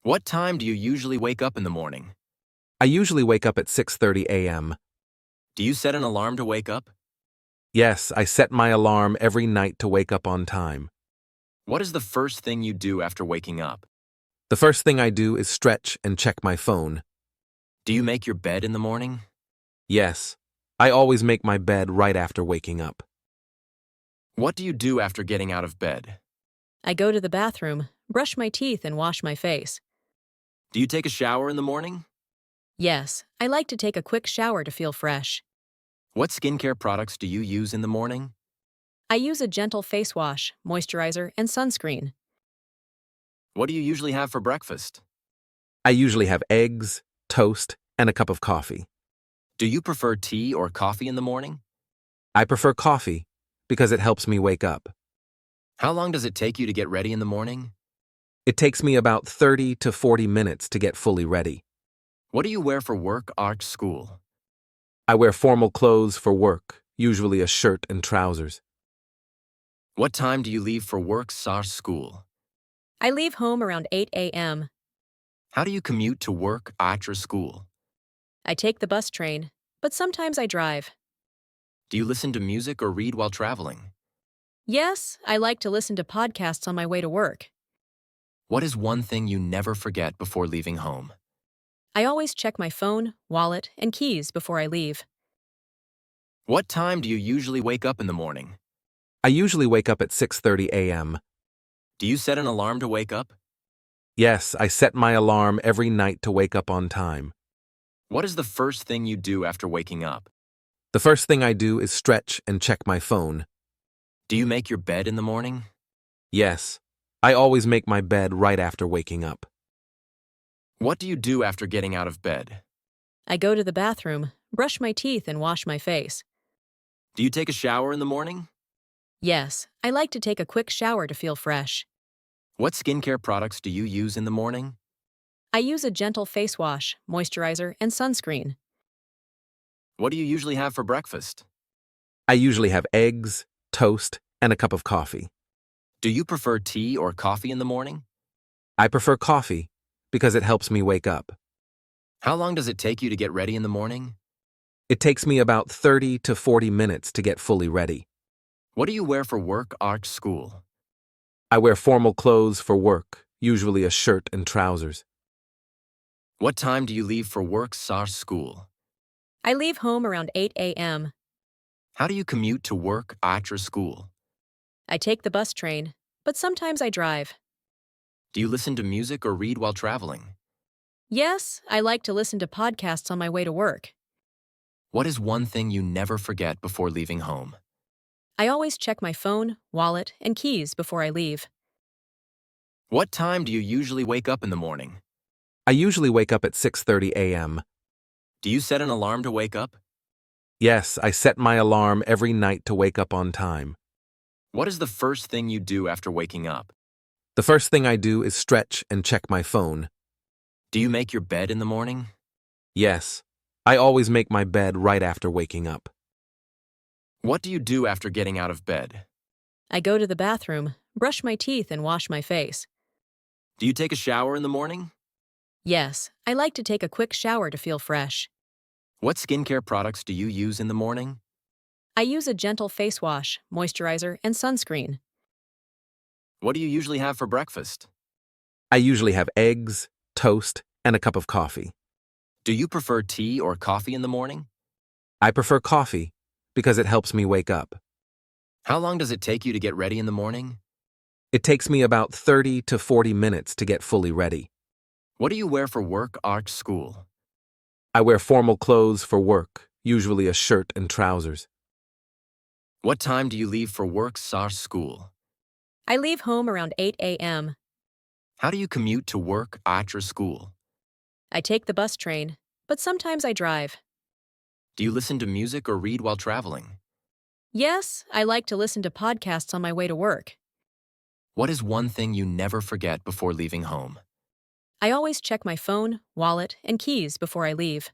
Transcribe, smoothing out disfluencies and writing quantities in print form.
What time do you usually wake up in the morning? I usually wake up at 6:30 a.m. Do you set an alarm to wake up? Yes, I set my alarm every night to wake up on time. What is the first thing you do after waking up? The first thing I do is stretch and check my phone. Do you make your bed in the morning? Yes, I always make my bed right after waking up. What do you do after getting out of bed? I go to the bathroom, brush my teeth, and wash my face. Do you take a shower in the morning? Yes, I like to take a quick shower to feel fresh. What skincare products do you use in the morning? I use a gentle face wash, moisturizer, and sunscreen. What do you usually have for breakfast? I usually have eggs, toast, and a cup of coffee. Do you prefer tea or coffee in the morning? I prefer coffee because it helps me wake up. How long does it take you to get ready in the morning? It takes me about 30 to 40 minutes to get fully ready. What do you wear for work or school? I wear formal clothes for work, usually a shirt and trousers. What time do you leave for work or school? I leave home around 8 a.m. How do you commute to work or school? I take the bus train, but sometimes I drive. Do you listen to music or read while traveling? Yes, I like to listen to podcasts on my way to work. What is one thing you never forget before leaving home? I always check my phone, wallet, and keys before I leave. What time do you usually wake up in the morning? I usually wake up at 6:30 a.m. Do you set an alarm to wake up? Yes, I set my alarm every night to wake up on time. What is the first thing you do after waking up? The first thing I do is stretch and check my phone. Do you make your bed in the morning? Yes, I always make my bed right after waking up. What do you do after getting out of bed? I go to the bathroom, brush my teeth, and wash my face. Do you take a shower in the morning? Yes, I like to take a quick shower to feel fresh. What skincare products do you use in the morning? I use a gentle face wash, moisturizer, and sunscreen. What do you usually have for breakfast? I usually have eggs, toast, and a cup of coffee. Do you prefer tea or coffee in the morning? I prefer coffee because it helps me wake up. How long does it take you to get ready in the morning? It takes me about 30 to 40 minutes to get fully ready. What do you wear for work or school? I wear formal clothes for work, usually a shirt and trousers. What time do you leave for work or school? I leave home around 8 a.m. How do you commute to work or school? I take the bus train, but sometimes I drive. Do you listen to music or read while traveling? Yes, I like to listen to podcasts on my way to work. What is one thing you never forget before leaving home? I always check my phone, wallet, and keys before I leave. What time do you usually wake up in the morning? I usually wake up at 6:30 a.m. Do you set an alarm to wake up? Yes, I set my alarm every night to wake up on time. What is the first thing you do after waking up? The first thing I do is stretch and check my phone. Do you make your bed in the morning? Yes, I always make my bed right after waking up. What do you do after getting out of bed? I go to the bathroom, brush my teeth, and wash my face. Do you take a shower in the morning? Yes, I like to take a quick shower to feel fresh. What skincare products do you use in the morning? I use a gentle face wash, moisturizer, and sunscreen. What do you usually have for breakfast? I usually have eggs, toast, and a cup of coffee. Do you prefer tea or coffee in the morning? I prefer coffee because it helps me wake up. How long does it take you to get ready in the morning? It takes me about 30 to 40 minutes to get fully ready. What do you wear for work or school? I wear formal clothes for work, usually a shirt and trousers. What time do you leave for work or school? I leave home around 8 a.m. How do you commute to work or school? I take the bus train, but sometimes I drive. Do you listen to music or read while traveling? Yes, I like to listen to podcasts on my way to work. What is one thing you never forget before leaving home? I always check my phone, wallet, and keys before I leave.